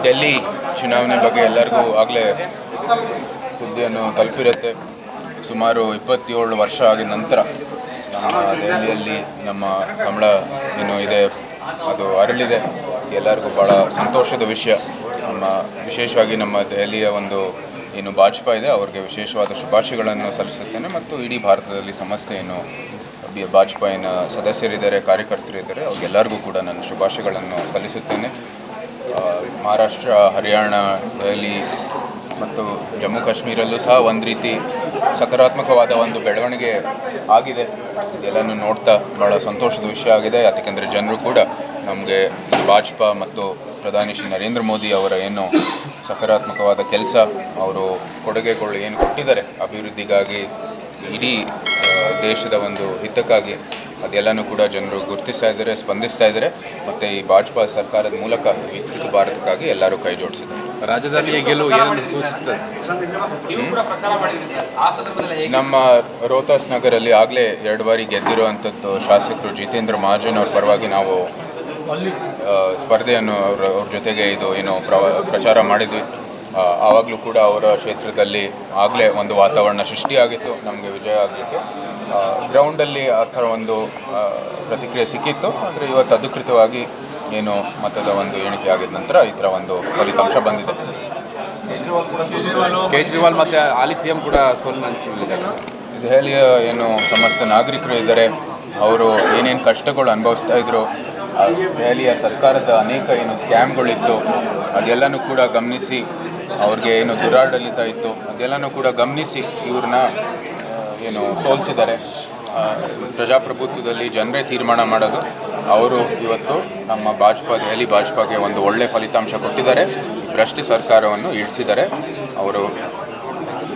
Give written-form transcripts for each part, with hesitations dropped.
ಡೆಲ್ಲಿ ಚುನಾವಣೆ ಬಗ್ಗೆ ಎಲ್ಲರಿಗೂ ಆಗಲೇ ಸುದ್ದಿಯನ್ನು ತಲುಪಿರುತ್ತೆ. ಸುಮಾರು 27 ವರ್ಷ ಆಗಿದ ನಂತರ ನಮ್ಮ ದೆಹಲಿಯಲ್ಲಿ ನಮ್ಮ ಕಮಲ ಏನು ಇದೆ ಅದು ಅರಳಿದೆ. ಎಲ್ಲರಿಗೂ ಭಾಳ ಸಂತೋಷದ ವಿಷಯ. ವಿಶೇಷವಾಗಿ ನಮ್ಮ ದೆಹಲಿಯ ಒಂದು ಏನು ಭಾಜಪಾ ಇದೆ ಅವ್ರಿಗೆ ವಿಶೇಷವಾದ ಶುಭಾಶಯಗಳನ್ನು ಸಲ್ಲಿಸುತ್ತೇನೆ. ಮತ್ತು ಇಡೀ ಭಾರತದಲ್ಲಿ ಸಮಸ್ತ ಏನು ಭಾಜಪಾಯಿನ ಸದಸ್ಯರಿದ್ದಾರೆ, ಕಾರ್ಯಕರ್ತರಿದ್ದಾರೆ, ಅವ್ರಿಗೆಲ್ಲರಿಗೂ ಕೂಡ ನಾನು ಶುಭಾಶಯಗಳನ್ನು ಸಲ್ಲಿಸುತ್ತೇನೆ. ಮಹಾರಾಷ್ಟ್ರ, ಹರಿಯಾಣ, ದೆಹಲಿ ಮತ್ತು ಜಮ್ಮು ಕಾಶ್ಮೀರಲ್ಲೂ ಸಹ ಒಂದು ರೀತಿ ಸಕಾರಾತ್ಮಕವಾದ ಒಂದು ಬೆಳವಣಿಗೆ ಆಗಿದೆ. ಇದೆಲ್ಲನೂ ನೋಡ್ತಾ ಭಾಳ ಸಂತೋಷದ ವಿಷಯ ಆಗಿದೆ. ಯಾಕೆಂದರೆ ಜನರು ಕೂಡ ನಮಗೆ ಭಾಜಪಾ ಮತ್ತು ಪ್ರಧಾನಿ ಶ್ರೀ ನರೇಂದ್ರ ಮೋದಿ ಅವರ ಏನು ಸಕಾರಾತ್ಮಕವಾದ ಕೆಲಸ, ಅವರು ಕೊಡುಗೆಗಳು ಏನು ಕೊಟ್ಟಿದ್ದಾರೆ ಅಭಿವೃದ್ಧಿಗಾಗಿ, ಇಡೀ ದೇಶದ ಒಂದು ಹಿತಕ್ಕಾಗಿ, ಅದೆಲ್ಲನೂ ಕೂಡ ಜನರು ಗುರುತಿಸ್ತಾ ಇದ್ದಾರೆ, ಸ್ಪಂದಿಸ್ತಾ ಇದ್ದಾರೆ. ಮತ್ತು ಈ ಭಾಜಪಾ ಸರ್ಕಾರದ ಮೂಲಕ ವಿಕಸಿತ ಭಾರತಕ್ಕಾಗಿ ಎಲ್ಲರೂ ಕೈ ಜೋಡಿಸಿದ್ದಾರೆ. ರಾಜಧಾನಿಯ ಗೆಲುವು ಏನನ್ನು ಸೂಚಿಸುತ್ತದೆ? ನಮ್ಮ ರೋಹ್ತಾಸ್ ನಗರಲ್ಲಿ ಆಗಲೇ 2 ಬಾರಿ ಗೆದ್ದಿರುವಂಥದ್ದು ಶಾಸಕರು ಜಿತೇಂದ್ರ ಮಹಾಜನ್ ಅವ್ರ ಪರವಾಗಿ ನಾವು ಸ್ಪರ್ಧೆಯನ್ನು ಅವ್ರ ಜೊತೆಗೆ ಇದು ಏನು ಪ್ರಚಾರ ಮಾಡಿದ್ವಿ. ಆವಾಗಲೂ ಕೂಡ ಅವರ ಕ್ಷೇತ್ರದಲ್ಲಿ ಆಗಲೇ ಒಂದು ವಾತಾವರಣ ಸೃಷ್ಟಿಯಾಗಿತ್ತು ನಮಗೆ ವಿಜಯ ಆಗಲಿಕ್ಕೆ. ಗ್ರೌಂಡಲ್ಲಿ ಆ ಥರ ಒಂದು ಪ್ರತಿಕ್ರಿಯೆ ಸಿಕ್ಕಿತ್ತು. ಆದರೆ ಇವತ್ತು ಅಧಿಕೃತವಾಗಿ ಏನು ಮತದ ಒಂದು ಎಣಿಕೆ ಆಗಿದ ನಂತರ ಈ ಥರ ಒಂದು ಫಲಿತಾಂಶ ಬಂದಿದೆ. ಕೇಜ್ರಿವಾಲ್ ಮತ್ತು ಹಾಲಿ CM ಕೂಡ ಸೋಲಿನ ಅಂಚಿನಲ್ಲಿದ್ದಾರೆ. ದೆಹಲಿಯ ಏನು ಸಮಸ್ತ ನಾಗರಿಕರು ಇದ್ದಾರೆ, ಅವರು ಏನೇನು ಕಷ್ಟಗಳು ಅನುಭವಿಸ್ತಾ ಇದ್ರು, ದೆಹಲಿಯ ಸರ್ಕಾರದ ಅನೇಕ ಏನು ಸ್ಕ್ಯಾಮ್ಗಳಿತ್ತು ಅದೆಲ್ಲನೂ ಕೂಡ ಗಮನಿಸಿ, ಅವ್ರಿಗೆ ಏನು ದುರಾಡಳಿತ ಇತ್ತು ಅದೆಲ್ಲನೂ ಕೂಡ ಗಮನಿಸಿ ಇವ್ರನ್ನ ಏನು ಸೋಲಿಸಿದ್ದಾರೆ. ಪ್ರಜಾಪ್ರಭುತ್ವದಲ್ಲಿ ಜನರೇ ತೀರ್ಮಾನ ಮಾಡೋದು. ಅವರು ಇವತ್ತು ನಮ್ಮ ದೆಹಲಿ ಭಾಜಪಾಗೆ ಒಂದು ಒಳ್ಳೆಯ ಫಲಿತಾಂಶ ಕೊಟ್ಟಿದ್ದಾರೆ. ಭ್ರಷ್ಟ ಸರ್ಕಾರವನ್ನು ಇಳಿಸಿದ್ದಾರೆ. ಅವರು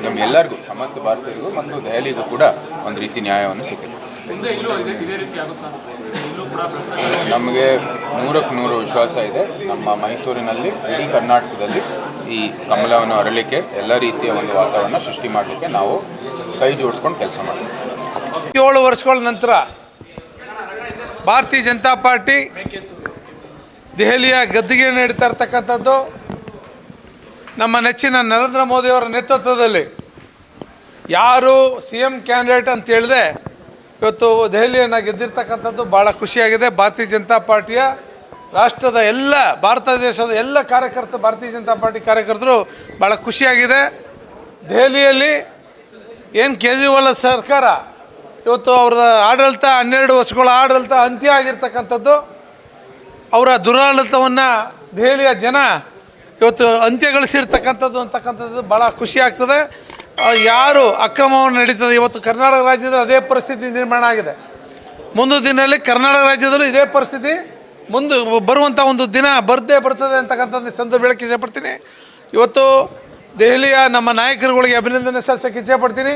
ನಮ್ಮೆಲ್ಲರಿಗೂ, ಸಮಸ್ತ ಭಾರತೀಯರಿಗೂ ಮತ್ತು ದೆಹಲಿಗೂ ಕೂಡ ಒಂದು ರೀತಿ ನ್ಯಾಯವನ್ನು ಸಿಕ್ಕಿದೆ. ನಮಗೆ 100ಕ್ಕೆ 100 ವಿಶ್ವಾಸ ಇದೆ. ನಮ್ಮ ಮೈಸೂರಿನಲ್ಲಿ, ಇಡೀ ಕರ್ನಾಟಕದಲ್ಲಿ ಈ ಕಮಲವನ್ನು ಅರಳಿಕೆ ಎಲ್ಲ ರೀತಿಯ ಒಂದು ವಾತಾವರಣ ಸೃಷ್ಟಿ ಮಾಡಲಿಕ್ಕೆ ನಾವು ಕೈ ಜೋಡಿಸ್ಕೊಂಡು ಕೆಲಸ ಮಾಡ್ತೀವಿ. 7 ವರ್ಷಗಳ ನಂತರ ಭಾರತೀಯ ಜನತಾ ಪಾರ್ಟಿ ದೆಹಲಿಯ ಗದ್ದುಗೆ ನೀಡ್ತಾ ಇರ್ತಕ್ಕಂಥದ್ದು ನಮ್ಮ ನೆಚ್ಚಿನ ನರೇಂದ್ರ ಮೋದಿಯವರ ನೇತೃತ್ವದಲ್ಲಿ. ಯಾರು CM ಕ್ಯಾಂಡಿಡೇಟ್ ಅಂತ ಹೇಳಿದೆ ಇವತ್ತು ದೆಹಲಿಯನ್ನು ಗೆದ್ದಿರ್ತಕ್ಕಂಥದ್ದು ಭಾಳ ಖುಷಿಯಾಗಿದೆ. ಭಾರತೀಯ ಜನತಾ ಪಾರ್ಟಿಯ ರಾಷ್ಟ್ರದ ಎಲ್ಲ, ಭಾರತ ದೇಶದ ಎಲ್ಲ ಭಾರತೀಯ ಜನತಾ ಪಾರ್ಟಿ ಕಾರ್ಯಕರ್ತರು ಭಾಳ ಖುಷಿಯಾಗಿದೆ. ದೆಹಲಿಯಲ್ಲಿ ಏನು ಕೇಜ್ರಿವಾಲ್ ಸರ್ಕಾರ ಇವತ್ತು ಅವ್ರದ ಆಡಳಿತ 12 ವರ್ಷಗಳ ಆಡಳಿತ ಅಂತ್ಯ ಆಗಿರ್ತಕ್ಕಂಥದ್ದು, ಅವರ ದುರಾಡಳಿತವನ್ನು ದೆಹಲಿಯ ಜನ ಇವತ್ತು ಅಂತ್ಯಗೊಳಿಸಿರ್ತಕ್ಕಂಥದ್ದು ಭಾಳ ಖುಷಿ ಆಗ್ತದೆ. ಯಾರು ಅಕ್ರಮವನ್ನು ನಡೀತದೆ, ಇವತ್ತು ಕರ್ನಾಟಕ ರಾಜ್ಯದಲ್ಲಿ ಅದೇ ಪರಿಸ್ಥಿತಿ ನಿರ್ಮಾಣ ಆಗಿದೆ. ಮುಂದಿನ ದಿನದಲ್ಲಿ ಕರ್ನಾಟಕ ರಾಜ್ಯದಲ್ಲೂ ಇದೇ ಪರಿಸ್ಥಿತಿ ಬರುವಂಥ ಒಂದು ದಿನ ಬರ್ತದೆ ಅಂತಕ್ಕಂಥದ್ದು ಸಂದರ್ಭ ಹೇಳಕ್ಕೆ ಇಷ್ಟಪಡ್ತೀನಿ. ಇವತ್ತು ದೆಹಲಿಯ ನಮ್ಮ ನಾಯಕರುಗಳಿಗೆ ಅಭಿನಂದನೆ ಸಲ್ಲಿಸೋಕ್ಕೆ ಇಷ್ಟಪಡ್ತೀನಿ.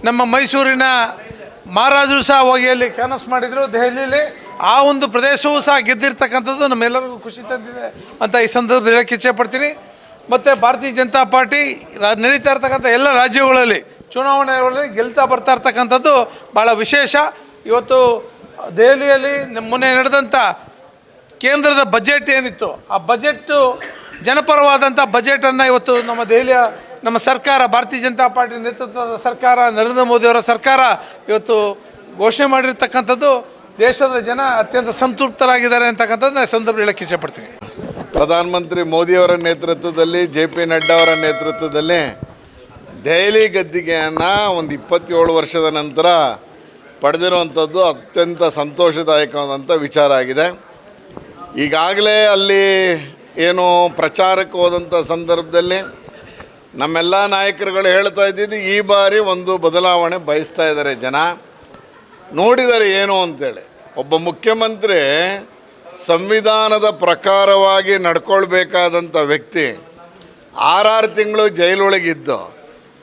ನಮ್ಮ ಮೈಸೂರಿನ ಮಹಾರಾಜರು ಸಹ ಹೋಗಿ ಅಲ್ಲಿ ಕ್ಯಾನ್ವಸ್ ಮಾಡಿದರು. ದೆಹಲಿಯಲ್ಲಿ ಆ ಒಂದು ಪ್ರದೇಶವೂ ಸಹ ಗೆದ್ದಿರ್ತಕ್ಕಂಥದ್ದು ನಮ್ಮೆಲ್ಲರಿಗೂ ಖುಷಿ ತಂದಿದೆ ಅಂತ ಈ ಸಂದರ್ಭ ಹೇಳಕ್ಕೆ ಇಷ್ಟಪಡ್ತೀನಿ. ಮತ್ತು ಭಾರತೀಯ ಜನತಾ ಪಾರ್ಟಿ ನಡೀತಾ ಇರ್ತಕ್ಕಂಥ ಎಲ್ಲ ರಾಜ್ಯಗಳಲ್ಲಿ ಚುನಾವಣೆಗಳಲ್ಲಿ ಗೆಲ್ತಾ ಬರ್ತಾ ಇರ್ತಕ್ಕಂಥದ್ದು ಭಾಳ ವಿಶೇಷ. ಇವತ್ತು ದೆಹಲಿಯಲ್ಲಿ ಮೊನ್ನೆ ನಡೆದಂಥ ಕೇಂದ್ರದ ಬಜೆಟ್ ಏನಿತ್ತು, ಆ ಬಜೆಟ್ಟು ಜನಪರವಾದಂಥ ಬಜೆಟನ್ನು ಇವತ್ತು ನಮ್ಮ ಸರ್ಕಾರ, ಭಾರತೀಯ ಜನತಾ ಪಾರ್ಟಿ ನೇತೃತ್ವದ ಸರ್ಕಾರ, ನರೇಂದ್ರ ಮೋದಿಯವರ ಸರ್ಕಾರ ಇವತ್ತು ಘೋಷಣೆ ಮಾಡಿರ್ತಕ್ಕಂಥದ್ದು ದೇಶದ ಜನ ಅತ್ಯಂತ ಸಂತೃಪ್ತರಾಗಿದ್ದಾರೆ ಅಂತಕ್ಕಂಥದ್ದು ಸಂದರ್ಭ ಹೇಳಕ್ಕೆ ಇಷ್ಟಪಡ್ತೀನಿ. ಪ್ರಧಾನಮಂತ್ರಿ ಮೋದಿಯವರ ನೇತೃತ್ವದಲ್ಲಿ, JP ನಡ್ಡಾ ಅವರ ನೇತೃತ್ವದಲ್ಲಿ ದೆಹಲಿ ಗದ್ದಿಗೆಯನ್ನು ಒಂದು 27 ವರ್ಷದ ನಂತರ ಪಡೆದಿರುವಂಥದ್ದು ಅತ್ಯಂತ ಸಂತೋಷದಾಯಕವಾದಂಥ ವಿಚಾರ ಆಗಿದೆ. ಈಗಾಗಲೇ ಅಲ್ಲಿ ಏನು ಪ್ರಚಾರಕ್ಕೆ ಹೋದಂಥ ಸಂದರ್ಭದಲ್ಲಿ ನಮ್ಮೆಲ್ಲ ನಾಯಕರುಗಳು ಹೇಳ್ತಾ ಇದ್ದಿದ್ದು ಈ ಬಾರಿ ಒಂದು ಬದಲಾವಣೆ ಬಯಸ್ತಾ ಇದ್ದಾರೆ. ಜನ ನೋಡಿದ್ದಾರೆ ಏನು ಅಂತೇಳಿ. ಒಬ್ಬ ಮುಖ್ಯಮಂತ್ರಿ ಸಂವಿಧಾನದ ಪ್ರಕಾರವಾಗಿ ನಡ್ಕೊಳ್ಬೇಕಾದಂಥ ವ್ಯಕ್ತಿ 6 ತಿಂಗಳು ಜೈಲೊಳಗಿದ್ದು,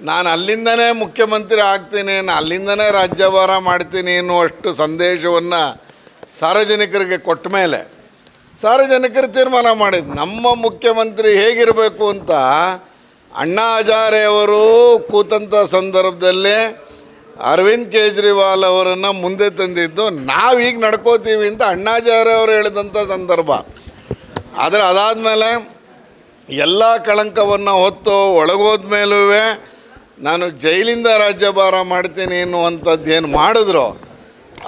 ನಾನು ಅಲ್ಲಿಂದನೇ ಮುಖ್ಯಮಂತ್ರಿ ಆಗ್ತೀನಿ, ಅಲ್ಲಿಂದನೇ ರಾಜ್ಯಭಾರ ಮಾಡ್ತೀನಿ ಎನ್ನುವಷ್ಟು ಸಂದೇಶವನ್ನು ಸಾರ್ವಜನಿಕರಿಗೆ ಕೊಟ್ಟ ಮೇಲೆ ಸಾರ್ವಜನಿಕರು ತೀರ್ಮಾನ ಮಾಡಿದ್ದು ನಮ್ಮ ಮುಖ್ಯಮಂತ್ರಿ ಹೇಗಿರಬೇಕು ಅಂತ. ಅಣ್ಣಾ ಹಜಾರೆಯವರು ಕೂತಂಥ ಸಂದರ್ಭದಲ್ಲಿ ಅರವಿಂದ್ ಕೇಜ್ರಿವಾಲ್ ಅವರನ್ನು ಮುಂದೆ ತಂದಿದ್ದು ನಾವೀಗ ನಡ್ಕೋತೀವಿ ಅಂತ ಅಣ್ಣಾ ಹಜಾರೆ ಅವರು ಹೇಳಿದಂಥ ಸಂದರ್ಭ. ಆದರೆ ಅದಾದಮೇಲೆ ಎಲ್ಲ ಕಳಂಕವನ್ನು ಹೊತ್ತು ಒಳಗೋದ ಮೇಲೂ ನಾನು ಜೈಲಿಂದ ರಾಜ್ಯಭಾರ ಮಾಡ್ತೀನಿ ಎನ್ನುವಂಥದ್ದು ಏನು ಮಾಡಿದ್ರು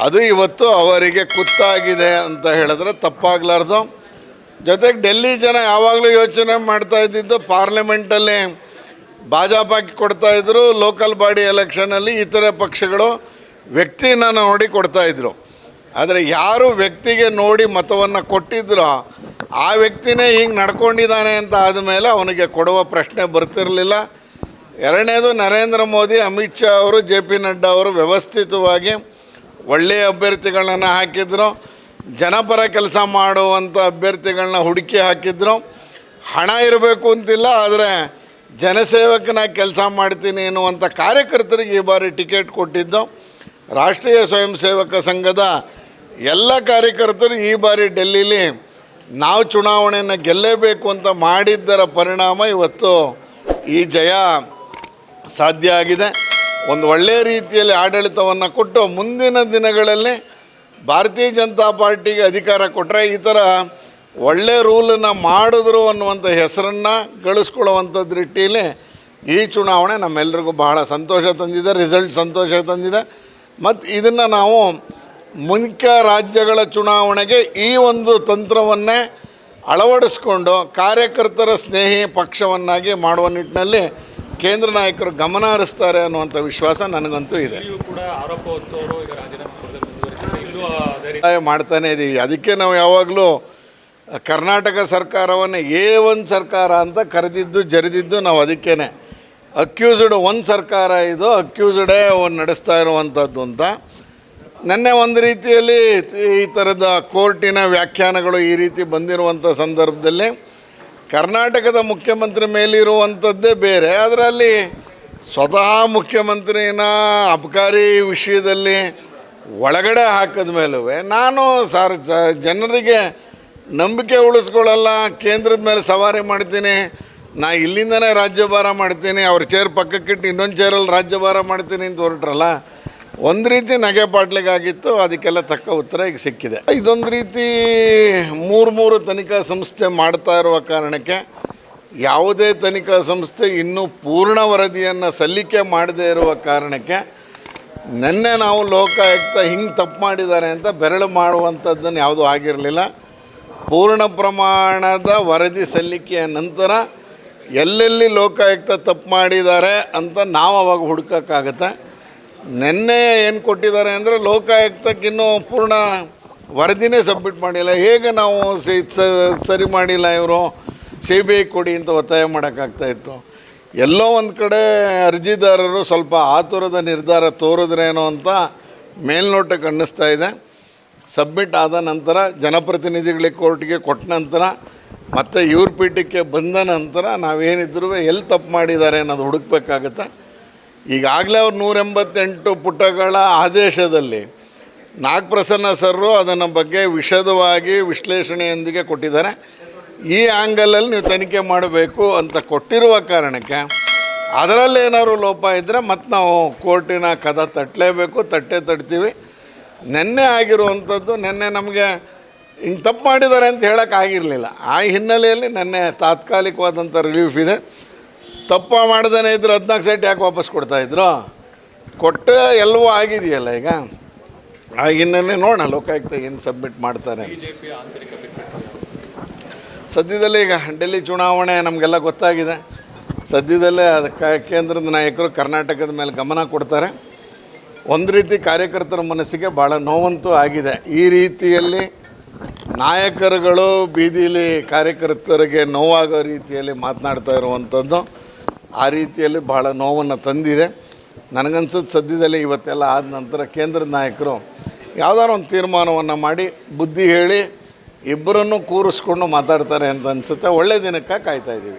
ಅದು ಇವತ್ತು ಅವರಿಗೆ ಕುತ್ತಾಗಿದೆ ಅಂತ ಹೇಳಿದ್ರೆ ತಪ್ಪಾಗಲಾರ್ದು. ಜೊತೆಗೆ ಡೆಲ್ಲಿ ಜನ ಯಾವಾಗಲೂ ಯೋಚನೆ ಮಾಡ್ತಾ ಇದ್ದಿದ್ದು ಪಾರ್ಲಿಮೆಂಟಲ್ಲಿ ಭಾಜಪಕ್ಕೆ ಕೊಡ್ತಾಯಿದ್ರು, ಲೋಕಲ್ ಬಾಡಿ ಎಲೆಕ್ಷನಲ್ಲಿ ಇತರೆ ಪಕ್ಷಗಳು ವ್ಯಕ್ತಿನ ನೋಡಿ ಕೊಡ್ತಾಯಿದ್ರು. ಆದರೆ ಯಾರು ವ್ಯಕ್ತಿಗೆ ನೋಡಿ ಮತವನ್ನು ಕೊಟ್ಟಿದ್ರೋ ಆ ವ್ಯಕ್ತಿನೇ ಹಿಂಗೆ ನಡ್ಕೊಂಡಿದ್ದಾನೆ ಅಂತ ಆದಮೇಲೆ ಅವನಿಗೆ ಕೊಡುವ ಪ್ರಶ್ನೆ ಬರ್ತಿರಲಿಲ್ಲ. ಎರಡನೇದು, ನರೇಂದ್ರ ಮೋದಿ, ಅಮಿತ್ ಶಾ ಅವರು, ಜೆ ಪಿ ನಡ್ಡಾ ಅವರು ವ್ಯವಸ್ಥಿತವಾಗಿ ಒಳ್ಳೆಯ ಅಭ್ಯರ್ಥಿಗಳನ್ನ ಹಾಕಿದ್ರು, ಜನಪರ ಕೆಲಸ ಮಾಡುವಂಥ ಅಭ್ಯರ್ಥಿಗಳನ್ನ ಹುಡುಕಿ ಹಾಕಿದ್ರು. ಹಣ ಇರಬೇಕು ಅಂತಿಲ್ಲ, ಆದರೆ ಜನಸೇವಕನಾಗಿ ಕೆಲಸ ಮಾಡ್ತೀನಿ ಎನ್ನುವಂಥ ಕಾರ್ಯಕರ್ತರಿಗೆ ಈ ಬಾರಿ ಟಿಕೆಟ್ ಕೊಟ್ಟಿದ್ದು. ರಾಷ್ಟ್ರೀಯ ಸ್ವಯಂ ಸೇವಕ ಸಂಘದ ಎಲ್ಲ ಕಾರ್ಯಕರ್ತರು ಈ ಬಾರಿ ಡೆಲ್ಲೀಲಿ ನಾವು ಚುನಾವಣೆಯನ್ನು ಗೆಲ್ಲೇಬೇಕು ಅಂತ ಮಾಡಿದ್ದರ ಪರಿಣಾಮ ಇವತ್ತು ಈ ಜಯ ಸಾಧ್ಯ ಆಗಿದೆ. ಒಂದು ಒಳ್ಳೆಯ ರೀತಿಯಲ್ಲಿ ಆಡಳಿತವನ್ನು ಕೊಟ್ಟು ಮುಂದಿನ ದಿನಗಳಲ್ಲಿ ಭಾರತೀಯ ಜನತಾ ಪಾರ್ಟಿಗೆ ಅಧಿಕಾರ ಕೊಟ್ಟರೆ ಈ ಥರ ಒಳ್ಳೆಯ ರೂಲನ್ನು ಮಾಡಿದ್ರು ಅನ್ನುವಂಥ ಹೆಸರನ್ನು ಗಳಿಸ್ಕೊಳ್ಳುವಂಥ ದೃಷ್ಟಿಯಲ್ಲಿ ಈ ಚುನಾವಣೆ ನಮ್ಮೆಲ್ಲರಿಗೂ ಬಹಳ ಸಂತೋಷ ತಂದಿದೆ, ರಿಸಲ್ಟ್ ಸಂತೋಷ ತಂದಿದೆ. ಮತ್ತು ಇದನ್ನು ನಾವು ಮುಖ್ಯ ರಾಜ್ಯಗಳ ಚುನಾವಣೆಗೆ ಈ ಒಂದು ತಂತ್ರವನ್ನೇ ಅಳವಡಿಸ್ಕೊಂಡು ಕಾರ್ಯಕರ್ತರ ಸ್ನೇಹಿ ಪಕ್ಷವನ್ನಾಗಿ ಮಾಡುವ ನಿಟ್ಟಿನಲ್ಲಿ ಕೇಂದ್ರ ನಾಯಕರು ಗಮನ ಹರಿಸ್ತಾರೆ ಅನ್ನುವಂಥ ವಿಶ್ವಾಸ ನನಗಂತೂ ಇದೆ. ಮಾಡ್ತಾನೇ ಇದ್ದೀವಿ. ಅದಕ್ಕೆ ನಾವು ಯಾವಾಗಲೂ ಕರ್ನಾಟಕ ಸರ್ಕಾರವನ್ನು A1 ಸರ್ಕಾರ ಅಂತ ಕರೆದಿದ್ದು ಜರಿದಿದ್ದು ನಾವು ಅದಕ್ಕೇ. ಅಕ್ಯೂಸ್ಡ್ ಒಂದು ಸರ್ಕಾರ ಇದು, ಅಕ್ಯೂಸ್ಡೇ ನಡೆಸ್ತಾ ಇರುವಂಥದ್ದು ಅಂತ. ನೆನ್ನೆ ಒಂದು ರೀತಿಯಲ್ಲಿ ಈ ಥರದ ಕೋರ್ಟಿನ ವ್ಯಾಖ್ಯಾನಗಳು ಈ ರೀತಿ ಬಂದಿರುವಂಥ ಸಂದರ್ಭದಲ್ಲಿ ಕರ್ನಾಟಕದ ಮುಖ್ಯಮಂತ್ರಿ ಮೇಲಿರುವಂಥದ್ದೇ ಬೇರೆ, ಅದರಲ್ಲಿ ಸ್ವತಃ ಮುಖ್ಯಮಂತ್ರಿನ ಅಬಕಾರಿ ವಿಷಯದಲ್ಲಿ ಒಳಗಡೆ ಹಾಕಿದ ಮೇಲೂ ನಾನು ಜನರಿಗೆ ನಂಬಿಕೆ ಉಳಿಸ್ಕೊಳ್ಳಲ್ಲ, ಕೇಂದ್ರದ ಮೇಲೆ ಸವಾರಿ ಮಾಡ್ತೀನಿ, ನಾ ಇಲ್ಲಿಂದನೇ ರಾಜ್ಯಭಾರ ಮಾಡ್ತೀನಿ, ಅವ್ರ ಚೇರ್ ಪಕ್ಕಕ್ಕಿಟ್ಟು ಇನ್ನೊಂದು ಚೇರಲ್ಲಿ ರಾಜ್ಯಭಾರ ಮಾಡ್ತೀನಿ ಅಂತ ಹೊರಟ್ರಲ್ಲ, ಒಂದು ರೀತಿ ನಗೆ ಪಾಟ್ಲಿಗಾಗಿತ್ತು. ಅದಕ್ಕೆಲ್ಲ ತಕ್ಕ ಉತ್ತರ ಈಗ ಸಿಕ್ಕಿದೆ. ಇದೊಂದು ರೀತಿ ಮೂರು ತನಿಖಾ ಸಂಸ್ಥೆ ಮಾಡ್ತಾ ಇರುವ ಕಾರಣಕ್ಕೆ ಯಾವುದೇ ತನಿಖಾ ಸಂಸ್ಥೆ ಇನ್ನೂ ಪೂರ್ಣ ವರದಿಯನ್ನು ಸಲ್ಲಿಕೆ ಮಾಡದೇ ಇರುವ ಕಾರಣಕ್ಕೆ ನಿನ್ನೆ ನಾವು ಲೋಕಾಯುಕ್ತ ಹಿಂಗೆ ತಪ್ಪು ಮಾಡಿದ್ದಾರೆ ಅಂತ ಬೆರಳು ಮಾಡುವಂಥದ್ದನ್ನು ಯಾವುದೂ ಆಗಿರಲಿಲ್ಲ. ಪೂರ್ಣ ಪ್ರಮಾಣದ ವರದಿ ಸಲ್ಲಿಕೆಯ ನಂತರ ಎಲ್ಲೆಲ್ಲಿ ಲೋಕಾಯುಕ್ತ ತಪ್ಪು ಮಾಡಿದ್ದಾರೆ ಅಂತ ನಾವು ಅವಾಗ ಹುಡುಕೋಕ್ಕಾಗತ್ತೆ. ನಿನ್ನೆ ಏನು ಕೊಟ್ಟಿದ್ದಾರೆ ಅಂದರೆ ಲೋಕಾಯುಕ್ತಕ್ಕಿನ್ನೂ ಪೂರ್ಣ ವರದಿನೇ ಸಬ್ಮಿಟ್ ಮಾಡಿಲ್ಲ. ಹೇಗೆ ನಾವು ಸರಿ ಮಾಡಿಲ್ಲ, ಇವರು CBI ಕೊಡಿ ಅಂತ ಒತ್ತಾಯ ಮಾಡೋಕ್ಕಾಗ್ತಾಯಿತ್ತು. ಎಲ್ಲೋ ಒಂದು ಕಡೆ ಅರ್ಜಿದಾರರು ಸ್ವಲ್ಪ ಆತುರದ ನಿರ್ಧಾರ ತೋರಿದ್ರೇನೋ ಅಂತ ಮೇಲ್ನೋಟಕ್ಕೆ ಅನ್ನಿಸ್ತಾ ಇದೆ. ಸಬ್ಮಿಟ್ ಆದ ನಂತರ ಜನಪ್ರತಿನಿಧಿಗಳಿಗೆ ಕೋರ್ಟ್ಗೆ ಕೊಟ್ಟ ನಂತರ ಮತ್ತು ಇವ್ರ ಪೀಠಕ್ಕೆ ಬಂದ ನಂತರ ನಾವೇನಿದ್ರೂ ಎಲ್ಲಿ ತಪ್ಪು ಮಾಡಿದ್ದಾರೆ ಅನ್ನೋದು ಹುಡುಕಬೇಕಾಗತ್ತೆ. ಈಗಾಗಲೇ ಅವ್ರು 188 ಪುಟಗಳ ಆದೇಶದಲ್ಲಿ ನಾಗಪ್ರಸನ್ನ ಸರ್ರು ಅದನ್ನು ಬಗ್ಗೆ ವಿಶದವಾಗಿ ವಿಶ್ಲೇಷಣೆಯೊಂದಿಗೆ ಕೊಟ್ಟಿದ್ದಾರೆ. ಈ ಆ್ಯಂಗಲಲ್ಲಿ ನೀವು ತನಿಖೆ ಮಾಡಬೇಕು ಅಂತ ಕೊಟ್ಟಿರುವ ಕಾರಣಕ್ಕೆ ಅದರಲ್ಲಿ ಏನಾದ್ರು ಲೋಪ ಇದ್ದರೆ ಮತ್ತು ನಾವು ಕೋರ್ಟಿನ ಕದ ತಟ್ಟಲೇಬೇಕು, ತಟ್ತೀವಿ. ನೆನ್ನೆ ಆಗಿರುವಂಥದ್ದು, ನೆನ್ನೆ ನಮಗೆ ಹಿಂಗೆ ತಪ್ಪು ಮಾಡಿದ್ದಾರೆ ಅಂತ ಹೇಳೋಕ್ಕಾಗಿರಲಿಲ್ಲ. ಆ ಹಿನ್ನೆಲೆಯಲ್ಲಿ ನೆನ್ನೆ ತಾತ್ಕಾಲಿಕವಾದಂಥ ರಿಲೀಫ್ ಇದೆ. ತಪ್ಪು ಮಾಡ್ದೇ ಇದ್ರೆ 14 ಸೈಟ್ ಯಾಕೆ ವಾಪಸ್ ಕೊಡ್ತಾಯಿದ್ರು? ಕೊಟ್ಟು ಎಲ್ಲವೂ ಆಗಿದೆಯಲ್ಲ ಈಗ. ಆ ಹಿನ್ನೆಲೆ ನೋಡೋಣ ಲೋಕಾಯುಕ್ತ ಏನು ಸಬ್ಮಿಟ್ ಮಾಡ್ತಾರೆ. ಸದ್ಯದಲ್ಲೇ ಈಗ ಡೆಲ್ಲಿ ಚುನಾವಣೆ ನಮಗೆಲ್ಲ ಗೊತ್ತಾಗಿದೆ. ಸದ್ಯದಲ್ಲೇ ಅದಕ್ಕೆ ಕೇಂದ್ರದ ನಾಯಕರು ಕರ್ನಾಟಕದ ಮೇಲೆ ಗಮನ ಕೊಡ್ತಾರೆ. ಒಂದು ರೀತಿ ಕಾರ್ಯಕರ್ತರ ಮನಸ್ಸಿಗೆ ಭಾಳ ನೋವಂತೂ ಆಗಿದೆ. ಈ ರೀತಿಯಲ್ಲಿ ನಾಯಕರುಗಳು ಬೀದಿಲಿ ಕಾರ್ಯಕರ್ತರಿಗೆ ನೋವಾಗೋ ರೀತಿಯಲ್ಲಿ ಮಾತನಾಡ್ತಾ ಇರುವಂಥದ್ದು ಆ ರೀತಿಯಲ್ಲಿ ಭಾಳ ನೋವನ್ನು ತಂದಿದೆ. ನನಗನ್ಸುತ್ತೆ ಸದ್ಯದಲ್ಲೇ ಇವತ್ತೆಲ್ಲ ಆದ ನಂತರ ಕೇಂದ್ರದ ನಾಯಕರು ಯಾವುದಾದ್ರು ಒಂದು ತೀರ್ಮಾನವನ್ನು ಮಾಡಿ ಬುದ್ಧಿ ಹೇಳಿ ಇಬ್ಬರನ್ನು ಕೂರಿಸ್ಕೊಂಡು ಮಾತಾಡ್ತಾರೆ ಅಂತ ಅನಿಸುತ್ತೆ. ಒಳ್ಳೆಯ ದಿನಕ್ಕೆ ಕಾಯ್ತಾ ಇದ್ದೀವಿ.